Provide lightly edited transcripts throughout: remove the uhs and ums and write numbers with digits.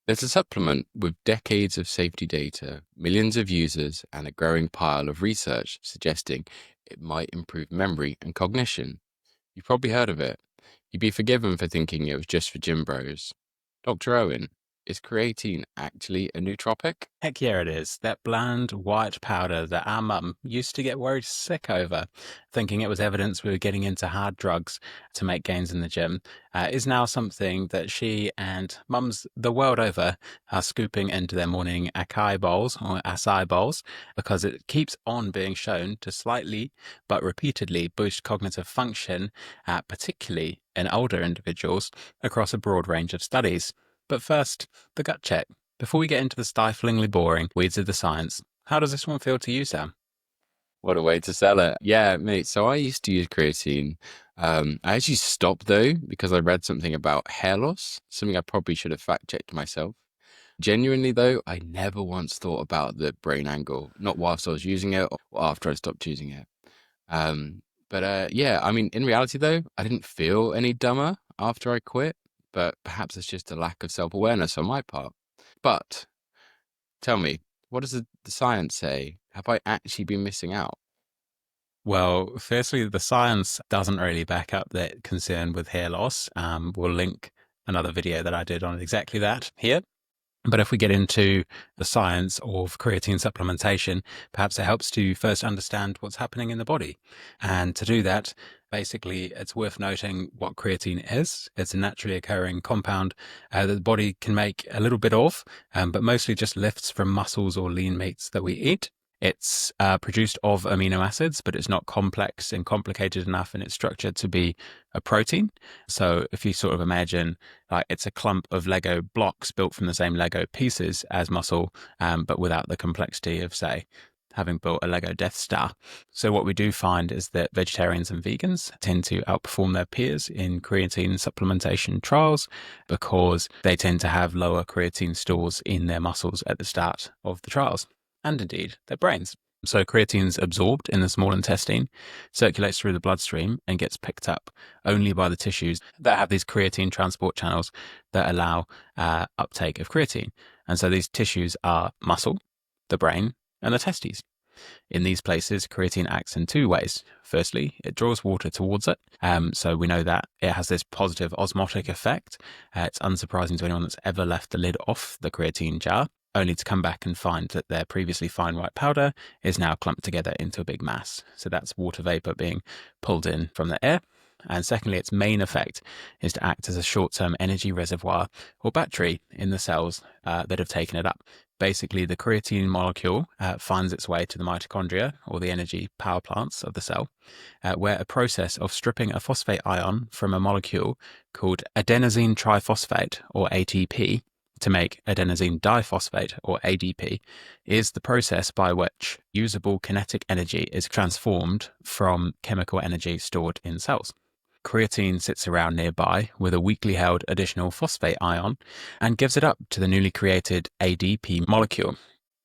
There's a supplement with decades of safety data, millions of users, and a growing pile of research suggesting it might improve memory and cognition. You've probably heard of it. You'd be forgiven for thinking it was just for gym bros. Dr. Owen, is creatine actually a nootropic? Heck yeah, it is. That bland white powder that our mum used to get worried sick over, thinking it was evidence we were getting into hard drugs to make gains in the gym, is now something that she and mums the world over are scooping into their morning acai bowls or acai bowls because it keeps on being shown to slightly but repeatedly boost cognitive function, particularly in older individuals across a broad range of studies. But first, the gut check. Before we get into the stiflingly boring weeds of the science, how does this one feel to you, Sam? What a way to sell it. Yeah, mate. So I used to use creatine. I actually stopped though because I read something about hair loss, something I probably should have fact checked myself. Genuinely though, I never once thought about the brain angle, not whilst I was using it or after I stopped using it. But yeah, I mean, in reality though, I didn't feel any dumber after I quit, but perhaps it's just a lack of self-awareness on my part. But tell me, what does the science say? Have I actually been missing out? Well, firstly, the science doesn't really back up that concern with hair loss. We'll link another video that I did on exactly that here. But if we get into the science of creatine supplementation, perhaps it helps to first understand what's happening in the body. And to do that, basically, it's worth noting what creatine is. It's a naturally occurring compound that the body can make a little bit of, but mostly just lifts from muscles or lean meats that we eat. It's produced of amino acids, but it's not complex and complicated enough in its structure to be a protein. So if you sort of imagine like it's a clump of Lego blocks built from the same Lego pieces as muscle, but without the complexity of, say, having built a Lego Death Star. So what we do find is that vegetarians and vegans tend to outperform their peers in creatine supplementation trials because they tend to have lower creatine stores in their muscles at the start of the trials, and indeed their brains. So creatine's absorbed in the small intestine, circulates through the bloodstream, and gets picked up only by the tissues that have these creatine transport channels that allow uptake of creatine. And so these tissues are muscle, the brain, and the testes. In these places, creatine acts in two ways. Firstly, it draws water towards it. So we know that it has this positive osmotic effect. It's unsurprising to anyone that's ever left the lid off the creatine jar, only to come back and find that their previously fine white powder is now clumped together into a big mass. So that's water vapor being pulled in from the air. And secondly, its main effect is to act as a short-term energy reservoir or battery in the cells that have taken it up. Basically, the creatine molecule finds its way to the mitochondria, or the energy power plants of the cell, where a process of stripping a phosphate ion from a molecule called adenosine triphosphate, or ATP, to make adenosine diphosphate, or ADP, is the process by which usable kinetic energy is transformed from chemical energy stored in cells. Creatine sits around nearby with a weakly held additional phosphate ion and gives it up to the newly created ADP molecule.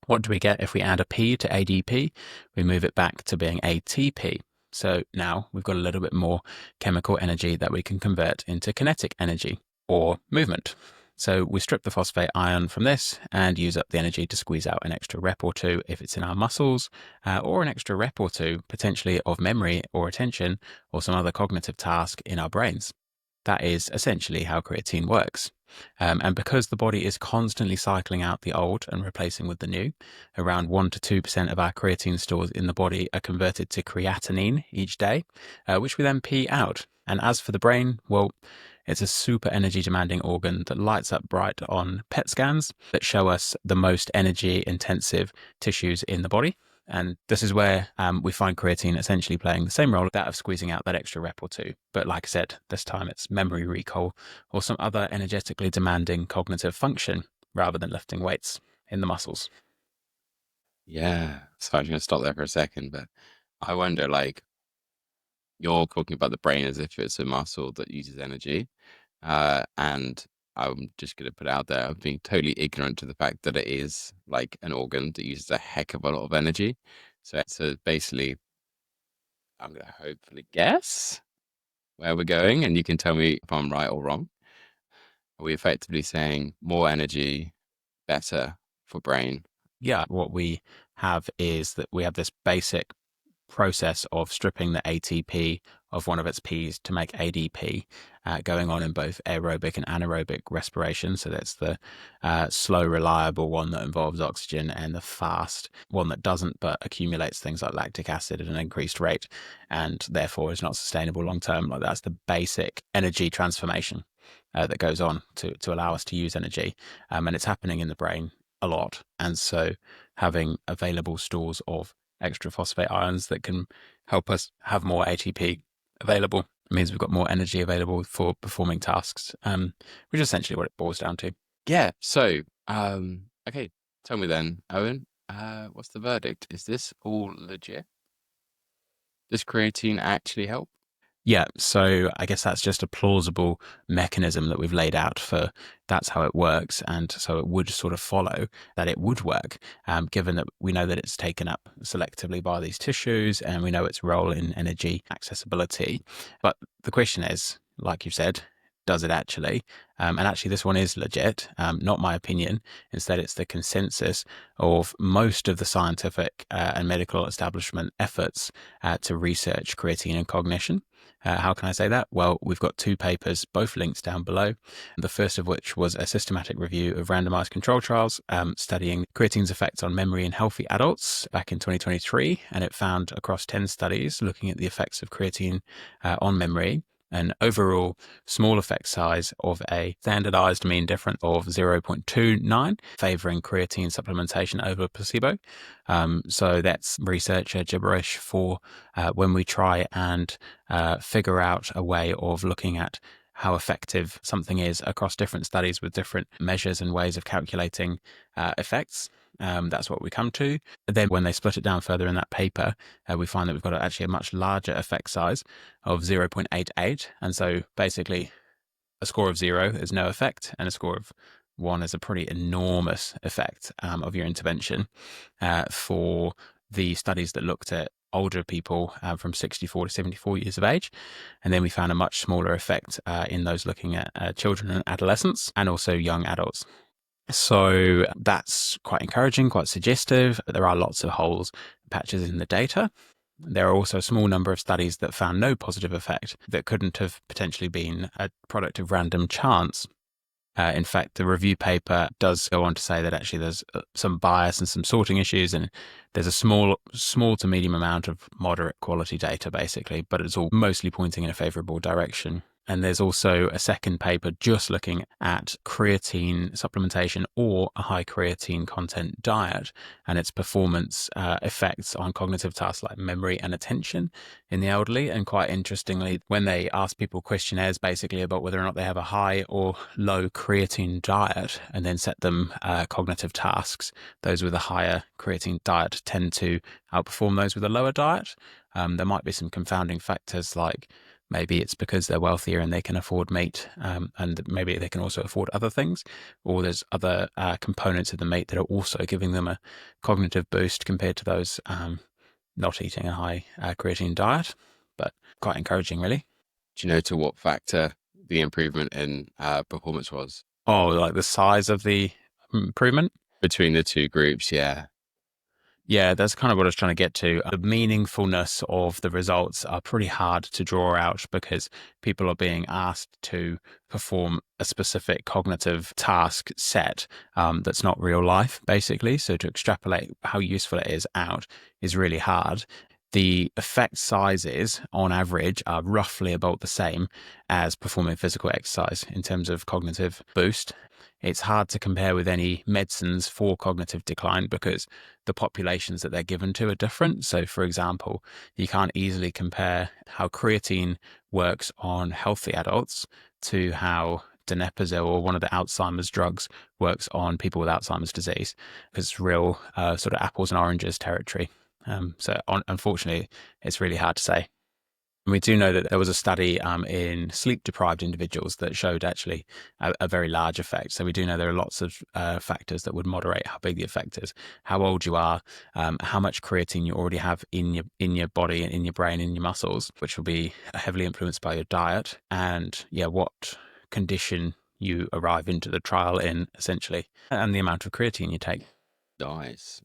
What do we get if we add a P to ADP? We move it back to being ATP. So now we've got a little bit more chemical energy that we can convert into kinetic energy or movement. So we strip the phosphate ion from this and use up the energy to squeeze out an extra rep or two if it's in our muscles, or an extra rep or two potentially of memory or attention or some other cognitive task in our brains. That is essentially how creatine works. And because the body is constantly cycling out the old and replacing with the new, around 1 to 2% of our creatine stores in the body are converted to creatinine each day, which we then pee out. And as for the brain, well, it's a super energy demanding organ that lights up bright on PET scans that show us the most energy intensive tissues in the body. And this is where we find creatine essentially playing the same role, that of squeezing out that extra rep or two. But like I said, this time it's memory recall or some other energetically demanding cognitive function rather than lifting weights in the muscles. Yeah. So I'm going to stop there for a second, but I wonder, like, you're talking about the brain as if it's a muscle that uses energy. And I'm just going to put it out there, I'm being totally ignorant to the fact that it is like an organ that uses a heck of a lot of energy. So basically, I'm going to hopefully guess where we're going, and you can tell me if I'm right or wrong. Are we effectively saying more energy, better for brain? Yeah, what we have is that we have this basic process of stripping the ATP of one of its P's to make ADP, going on in both aerobic and anaerobic respiration. So that's the slow, reliable one that involves oxygen, and the fast one that doesn't but accumulates things like lactic acid at an increased rate and therefore is not sustainable long term. Like, that's the basic energy transformation that goes on to allow us to use energy. And it's happening in the brain a lot. And so having available stores of extra phosphate ions that can help us have more ATP available means we've got more energy available for performing tasks, which is essentially what it boils down to. Yeah. So, okay, tell me then, Owen, what's the verdict? Is this all legit? Does creatine actually help? Yeah, so I guess that's just a plausible mechanism that we've laid out for that's how it works. And so it would sort of follow that it would work, given that we know that it's taken up selectively by these tissues and we know its role in energy accessibility. But the question is, like you said, does it actually? And actually, this one is legit, not my opinion. Instead, it's the consensus of most of the scientific and medical establishment efforts to research creatine and cognition. How can I say that? Well, we've got two papers, both links down below. The first of which was a systematic review of randomized control trials studying creatine's effects on memory in healthy adults back in 2023. And it found across 10 studies looking at the effects of creatine on memory, an overall small effect size of a standardized mean difference of 0.29, favoring creatine supplementation over placebo. So that's researcher gibberish for when we try and figure out a way of looking at how effective something is across different studies with different measures and ways of calculating effects. That's what we come to. Then when they split it down further in that paper, we find that we've got actually a much larger effect size of 0.88. And so basically a score of 0 is no effect, and a score of 1 is a pretty enormous effect of your intervention. For the studies that looked at older people from 64 to 74 years of age. And then we found a much smaller effect in those looking at children and adolescents and also young adults. So that's quite encouraging, quite suggestive, but there are lots of holes, patches in the data. There are also a small number of studies that found no positive effect that couldn't have potentially been a product of random chance. In fact, the review paper does go on to say that actually there's some bias and some sorting issues, and there's a small to medium amount of moderate quality data, basically, but it's all mostly pointing in a favorable direction. And there's also a second paper just looking at creatine supplementation or a high creatine content diet and its performance effects on cognitive tasks like memory and attention in the elderly. And quite interestingly, when they ask people questionnaires basically about whether or not they have a high or low creatine diet and then set them cognitive tasks, those with a higher creatine diet tend to outperform those with a lower diet. There might be some confounding factors like maybe it's because they're wealthier and they can afford meat, and maybe they can also afford other things, or there's other components of the meat that are also giving them a cognitive boost compared to those not eating a high creatine diet. But quite encouraging, really. Do you know to what factor the improvement in performance was Oh, like the size of the improvement? between the two groups? Yeah. Yeah, that's kind of what I was trying to get to. The meaningfulness of the results are pretty hard to draw out because people are being asked to perform a specific cognitive task set that's not real life, basically. So to extrapolate how useful it is out is really hard. The effect sizes on average are roughly about the same as performing physical exercise in terms of cognitive boost. It's hard to compare with any medicines for cognitive decline because the populations that they're given to are different. So, for example, you can't easily compare how creatine works on healthy adults to how donepezil or one of the Alzheimer's drugs works on people with Alzheimer's disease, because it's real sort of apples and oranges territory. Unfortunately, it's really hard to say. And we do know that there was a study in sleep-deprived individuals that showed actually a very large effect. So we do know there are lots of factors that would moderate how big the effect is, how old you are, how much creatine you already have in your body and in your brain, in your muscles, which will be heavily influenced by your diet, and what condition you arrive into the trial in, essentially, and the amount of creatine you take. Nice.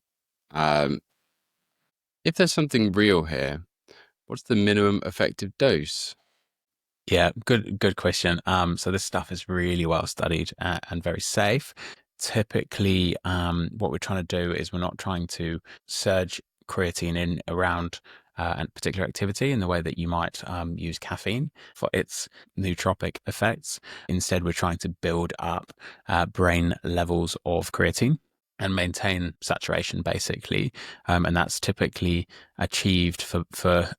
Um, if there's something real here, what's the minimum effective dose? Yeah, good question. So this stuff is really well studied and very safe. Typically, what we're trying to do is we're not trying to surge creatine in around a particular activity in the way that you might use caffeine for its nootropic effects. Instead, we're trying to build up brain levels of creatine and maintain saturation, basically. And that's typically achieved for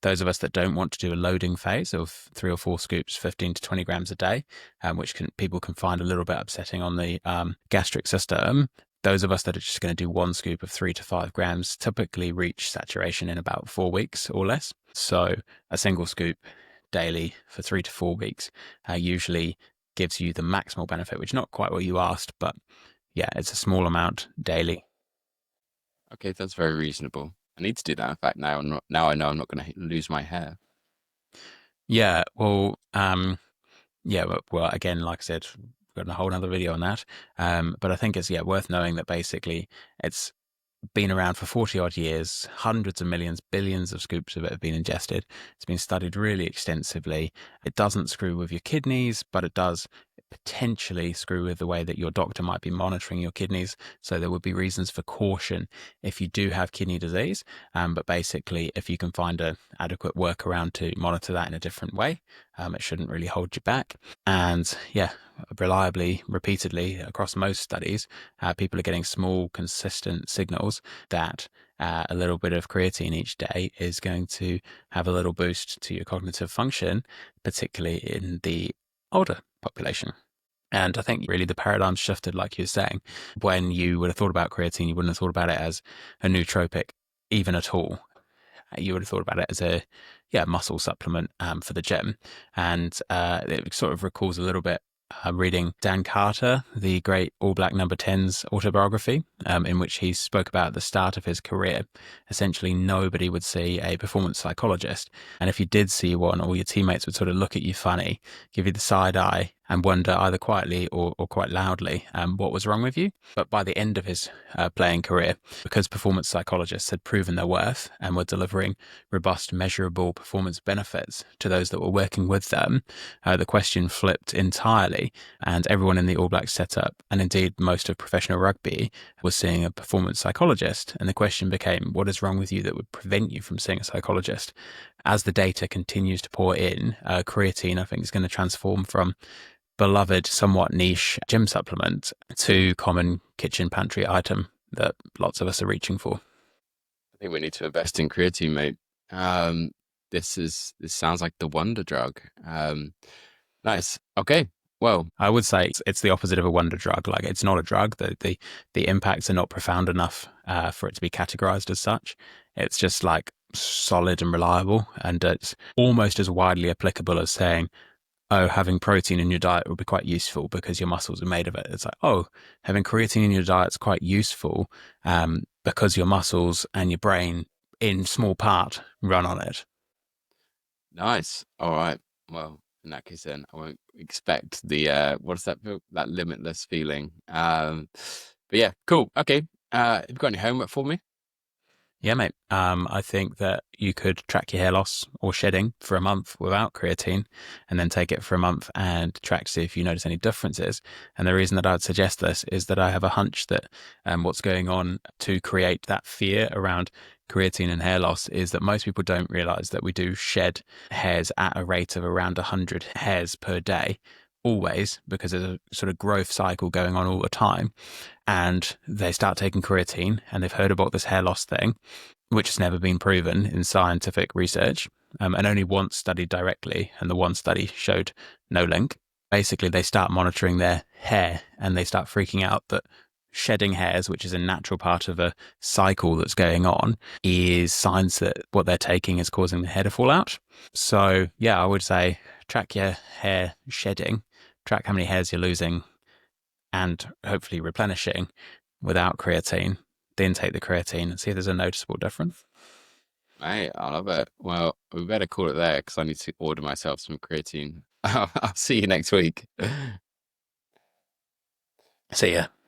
those of us that don't want to do a loading phase of 3 or 4 scoops, 15 to 20 grams a day, which people can find a little bit upsetting on the gastric system. Those of us that are just going to do 1 scoop of 3 to 5 grams typically reach saturation in about 4 weeks or less. So a single scoop daily for 3 to 4 weeks usually gives you the maximal benefit, which is not quite what you asked, but yeah, it's a small amount daily. Okay, that's very reasonable. I need to do that. In fact, now I know I'm not going to lose my hair. Yeah, well, again, like I said, we've got a whole other video on that. But I think it's worth knowing that basically it's been around for 40 odd years, hundreds of millions, billions of scoops of it have been ingested. It's been studied really extensively. It doesn't screw with your kidneys, but it does potentially screw with the way that your doctor might be monitoring your kidneys. So there would be reasons for caution if you do have kidney disease. But basically, if you can find an adequate workaround to monitor that in a different way, it shouldn't really hold you back. And yeah, reliably, repeatedly across most studies, people are getting small, consistent signals that a little bit of creatine each day is going to have a little boost to your cognitive function, particularly in the older population. And I think really the paradigm shifted, like you were saying. When you would have thought about creatine, you wouldn't have thought about it as a nootropic, even at all. You would have thought about it as a muscle supplement for the gym. And it sort of recalls a little bit reading Dan Carter, the great All Black Number 10's autobiography, in which he spoke about at the start of his career. Essentially, nobody would see a performance psychologist. And if you did see one, all your teammates would sort of look at you funny, give you the side eye, and wonder either quietly or quite loudly what was wrong with you. But by the end of his playing career, because performance psychologists had proven their worth and were delivering robust, measurable performance benefits to those that were working with them, the question flipped entirely, and everyone in the All Blacks setup, and indeed most of professional rugby, was seeing a performance psychologist. And the question became, what is wrong with you that would prevent you from seeing a psychologist? As the data continues to pour in, creatine, I think, is going to transform from beloved, somewhat niche gym supplement to common kitchen pantry item that lots of us are reaching for. I think we need to invest in creatine, mate. This sounds like the wonder drug. Nice. Okay. Well, I would say it's the opposite of a wonder drug. Like, it's not a drug. The impacts are not profound enough for it to be categorized as such. It's just like solid and reliable, and it's almost as widely applicable as saying, oh, having protein in your diet would be quite useful because your muscles are made of it. It's like, oh, having creatine in your diet is quite useful because your muscles and your brain, in small part, run on it. nice. All right. Well, in that case, then I won't expect the what's that limitless feeling. But yeah, cool. Okay. Have you got any homework for me? Yeah, mate. I think that you could track your hair loss or shedding for a month without creatine and then take it for a month and track to see if you notice any differences. And the reason that I'd suggest this is that I have a hunch that what's going on to create that fear around creatine and hair loss is that most people don't realize that we do shed hairs at a rate of around 100 hairs per day, always, because there's a sort of growth cycle going on all the time. And they start taking creatine and they've heard about this hair loss thing, which has never been proven in scientific research, and only once studied directly. And the one study showed no link. Basically, they start monitoring their hair and they start freaking out that shedding hairs, which is a natural part of a cycle that's going on, is signs that what they're taking is causing the hair to fall out. So yeah, I would say track your hair shedding, track how many hairs you're losing and hopefully replenishing without creatine, then take the creatine and see if there's a noticeable difference. Right, I love it. Well, we better call it there because I need to order myself some creatine. I'll see you next week. See ya.